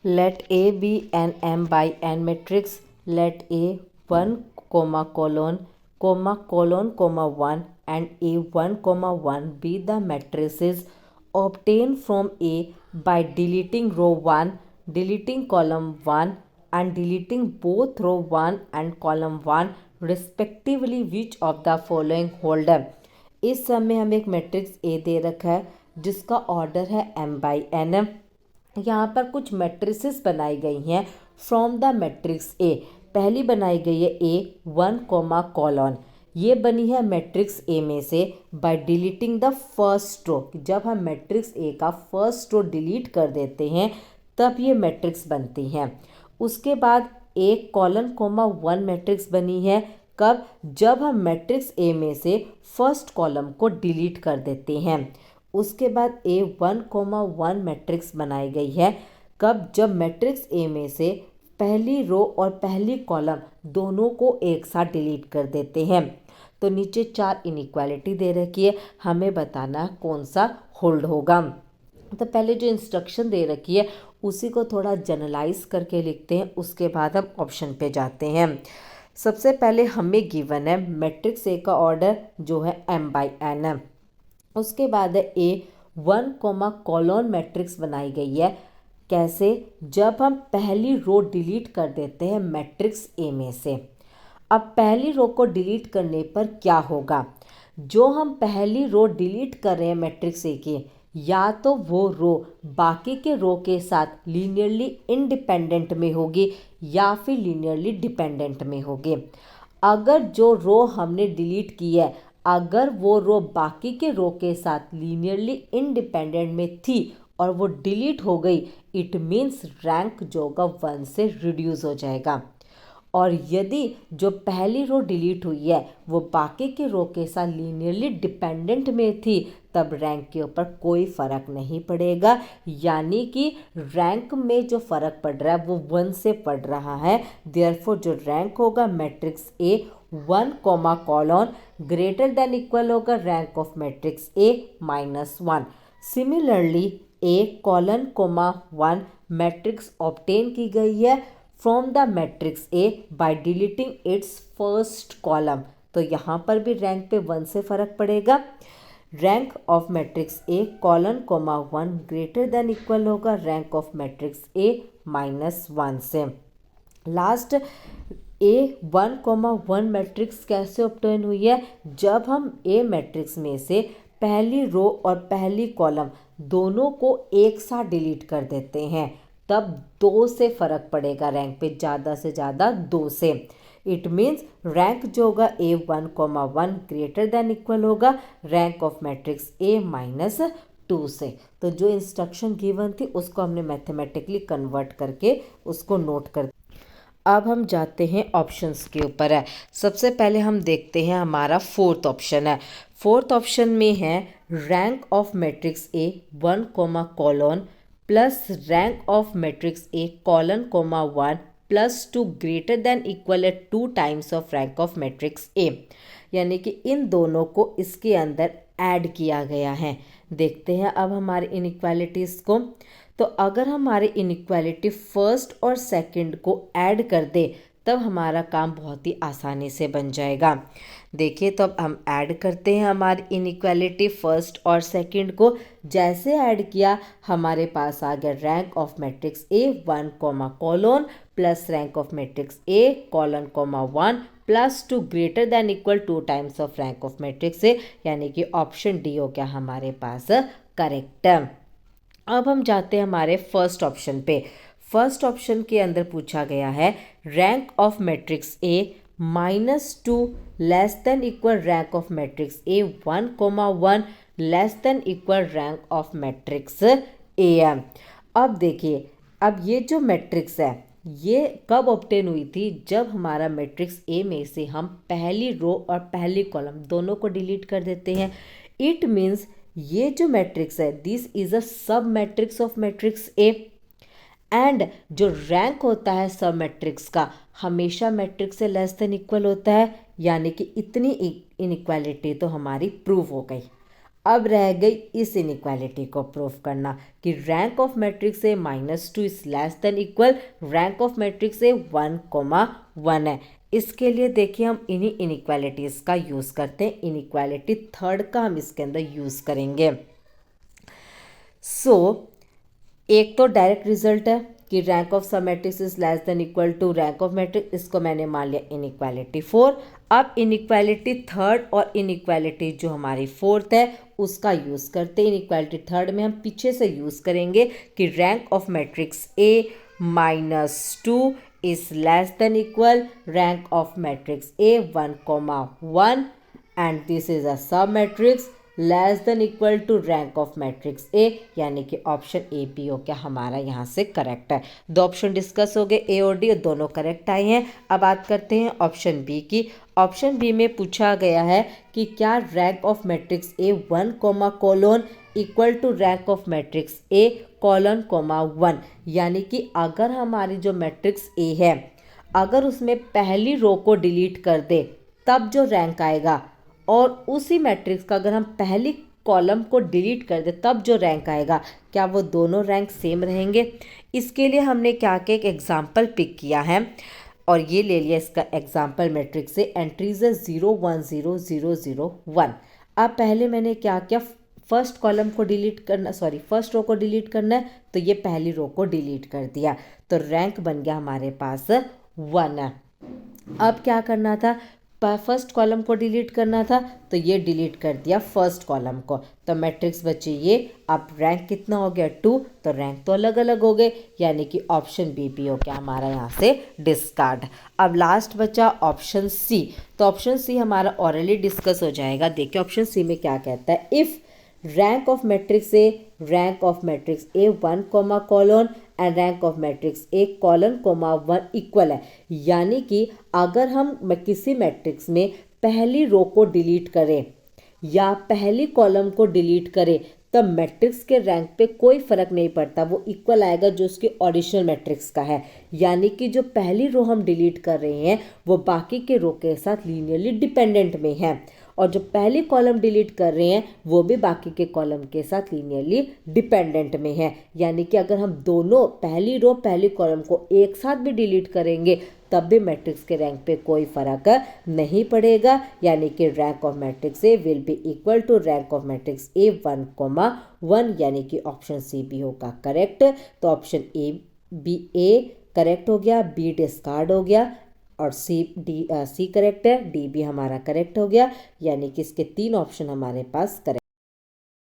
Let A be an m by n matrix. Let A 1 comma colon comma colon comma 1 and A 1 comma 1 be the matrices obtained from A by deleting row 1, deleting column 1 and deleting both row 1 and column 1 respectively. Which of the following hold है? इस समय हमें एक matrix A दे रखा है जिसका order है m by n। यहाँ पर कुछ मैट्रिसेस बनाई गई हैं फ्रॉम द मैट्रिक्स ए। पहली बनाई गई है ए 1 कोमा कॉलन, ये बनी है मैट्रिक्स ए में से by deleting the first row. जब हम मैट्रिक्स ए का फर्स्ट रो डिलीट कर देते हैं तब ये मैट्रिक्स बनती हैं। उसके बाद ए कॉलन कोमा 1 मैट्रिक्स बनी है कब? जब हम मैट्रिक्स ए में से फर्स्ट कॉलम को डिलीट कर देते हैं। उसके बाद ए 1 कोमा 1 मैट्रिक्स बनाई गई है कब? जब मैट्रिक्स ए में से पहली रो और पहली कॉलम दोनों को एक साथ डिलीट कर देते हैं। तो नीचे 4 इनइक्वालिटी दे रखी है, हमें बताना कौन सा होल्ड होगा। तो पहले जो इंस्ट्रक्शन दे रखी है उसी को थोड़ा जनरलाइज करके लिखते हैं, उसके बाद हम ऑप्शन पे जाते हैं। सबसे पहले हमें गिवन है मैट्रिक्स ए का ऑर्डर जो है m बाई n है। उसके बाद ए 1 कोमा कॉलन मैट्रिक्स बनाई गई है। कैसे? जब हम पहली रो डिलीट कर देते हैं मैट्रिक्स ए में से। अब पहली रो को डिलीट करने पर क्या होगा? जो हम पहली रो डिलीट कर रहे हैं मैट्रिक्स ए की, या तो वो रो बाकी के रो के साथ लीनियरली इंडिपेंडेंट में होगी या फिर लीनियरली डिपेंडेंट में होगी। अगर जो रो हमने डिलीट की है अगर वो रो बाकी के रो के साथ लीनियरली इंडिपेंडेंट में थी और वो डिलीट हो गई, इट मीन्स रैंक जो होगा 1 से रिड्यूस हो जाएगा। और यदि जो पहली रो डिलीट हुई है वो बाकी के रो के साथ लीनियरली डिपेंडेंट में थी तब रैंक के ऊपर कोई फ़र्क नहीं पड़ेगा। यानी कि रैंक में जो फ़र्क पड़ रहा है वो 1 से पड़ रहा है। देयरफॉर जो रैंक होगा matrix A 1 comma colon greater than equal होगा rank of matrix A minus 1। Similarly A colon comma 1 matrix obtain की गई है from the matrix A by deleting its first column. तो यहाँ पर भी रैंक पे 1 से फ़र्क पड़ेगा। Rank of matrix A colon comma 1 greater than equal होगा rank of matrix A minus 1 से। लास्ट ए 1 कोमा 1 मैट्रिक्स कैसे ऑब्टेन हुई है? जब हम ए मैट्रिक्स में से पहली रो और पहली कॉलम दोनों को एक साथ डिलीट कर देते हैं तब 2 से फ़र्क पड़ेगा रैंक पे, ज़्यादा से ज़्यादा 2 से। इट मीन्स रैंक जो होगा ए 1 कोमा 1 ग्रेटर देन इक्वल होगा rank of matrix A minus 2 से। तो जो इंस्ट्रक्शन गिवन थी उसको हमने मैथमेटिकली कन्वर्ट करके उसको नोट कर। अब हम जाते हैं ऑप्शंस के ऊपर है। सबसे पहले हम देखते हैं हमारा फोर्थ ऑप्शन है। फोर्थ ऑप्शन में है rank of matrix A 1 comma colon plus rank of matrix A colon comma 1 plus 2 greater than equal है 2 times of rank of matrix A. यानी कि इन दोनों को इसके अंदर ऐड किया गया है। देखते हैं अब हमारे इनइक्वालिटीज़ को। तो अगर हमारे इनइक्वालिटी फर्स्ट और सेकंड को ऐड कर दे तब हमारा काम बहुत ही आसानी से बन जाएगा। देखिए तो अब हम ऐड करते हैं हमारी इनइक्वालिटी फर्स्ट और सेकंड को। जैसे ऐड किया हमारे पास आ गया rank of matrix A 1 comma colon plus rank of matrix A colon comma 1 plus 2 greater than equal 2 times of rank of matrix A. यानी कि ऑप्शन डी हो गया हमारे पास करेक्ट। अब हम जाते हैं हमारे फर्स्ट ऑप्शन पे। फर्स्ट ऑप्शन के अंदर पूछा गया है rank of matrix A -2 less than equal rank of matrix A 1 comma 1 less than equal rank of matrix A. अब देखिए अब ये जो मैट्रिक्स है ये कब ऑब्टेन हुई थी? जब हमारा मैट्रिक्स ए में से हम पहली रो और पहली कॉलम दोनों को डिलीट कर देते हैं। इट मीन्स ये जो मैट्रिक्स है दिस इज अ सब matrix of matrix A and जो रैंक होता है सब मैट्रिक्स का हमेशा मैट्रिक्स से लेस देन इक्वल होता है। यानी कि इतनी इनइक्वालिटी तो हमारी प्रूव हो गई। अब रह गई इस इनइक्वालिटी को प्रूव करना कि rank of matrix A -2 is less than equal rank of matrix A 1,1 है। इसके लिए देखिए हम इन्हीं इनइक्वालिटीज़ का यूज़ करते हैं। इनइक्वालिटी थर्ड का हम इसके अंदर यूज़ करेंगे। एक तो डायरेक्ट रिजल्ट है कि rank of sub matrix is less than equal to rank of matrix, इसको मैंने मान लिया इनइक्वालिटी 4। अब इनइक्वालिटी थर्ड और इनइक्वालिटी जो हमारी फोर्थ है उसका यूज़ करते हैं। इनइक्वालिटी थर्ड में हम पीछे से यूज़ करेंगे कि rank of matrix A -2 is less than equal rank of matrix A 1,1 and this is a submatrix less than equal to rank of matrix A, यानी कि ऑप्शन ए पी हो क्या हमारा यहाँ से करेक्ट है। दो ऑप्शन डिस्कस हो गए, ए और डी, दोनों करेक्ट आए हैं। अब बात करते हैं ऑप्शन बी की। ऑप्शन बी में पूछा गया है कि क्या rank of matrix A 1, equal to rank of matrix A 1, यानी कि अगर हमारी जो मैट्रिक्स ए है अगर उसमें पहली रो को डिलीट कर दे तब जो रैंक आएगा, और उसी मैट्रिक्स का अगर हम पहली कॉलम को डिलीट कर दे तब जो रैंक आएगा, क्या वो दोनों रैंक सेम रहेंगे? इसके लिए हमने क्या किया, एक एग्जाम्पल पिक किया है और ये ले लिया इसका एग्जाम्पल मैट्रिक्स से एंट्रीज है 0 1 0 0 0 1। अब पहले मैंने क्या किया, फर्स्ट कॉलम को डिलीट करना, फर्स्ट रो को डिलीट करना है तो ये पहली रो को डिलीट कर दिया, तो रैंक बन गया हमारे पास 1। अब क्या करना था, फर्स्ट कॉलम को डिलीट करना था तो ये डिलीट कर दिया फर्स्ट कॉलम को, तो मैट्रिक्स बची ये। अब रैंक कितना हो गया 2, तो रैंक तो अलग अलग हो गए, यानी कि ऑप्शन बी पी हो गया हमारा यहाँ से डिस्कार्ड। अब लास्ट बचा ऑप्शन सी, तो ऑप्शन सी हमारा ऑलरेडी डिस्कस हो जाएगा। देखिए ऑप्शन सी में क्या कहता है, if rank of matrix A 1, and rank of matrix A 1 equal है, यानी कि अगर हम किसी मैट्रिक्स में पहली रो को डिलीट करें या पहली कॉलम को डिलीट करें तब मैट्रिक्स के रैंक पे कोई फर्क नहीं पड़ता, वो इक्वल आएगा जो उसके ओरिजिनल मैट्रिक्स का है। यानी कि जो पहली रो हम डिलीट कर रहे हैं वो बाकी के रो के साथ लीनियरली डिपेंडेंट में है, और जो पहली कॉलम डिलीट कर रहे हैं वो भी बाकी के कॉलम के साथ लीनियरली डिपेंडेंट में है। यानी कि अगर हम दोनों पहली रो पहली कॉलम को एक साथ भी डिलीट करेंगे तब भी मैट्रिक्स के रैंक पे कोई फर्क नहीं पड़ेगा, यानी कि rank of matrix A will be equal to rank of matrix A 1,1, यानी कि ऑप्शन सी बी होगा करेक्ट। तो ऑप्शन ए करेक्ट हो गया, बी डिस्कार्ड हो गया और सी करेक्ट है, डी भी हमारा करेक्ट हो गया, यानी कि इसके 3 ऑप्शन हमारे पास करेक्ट।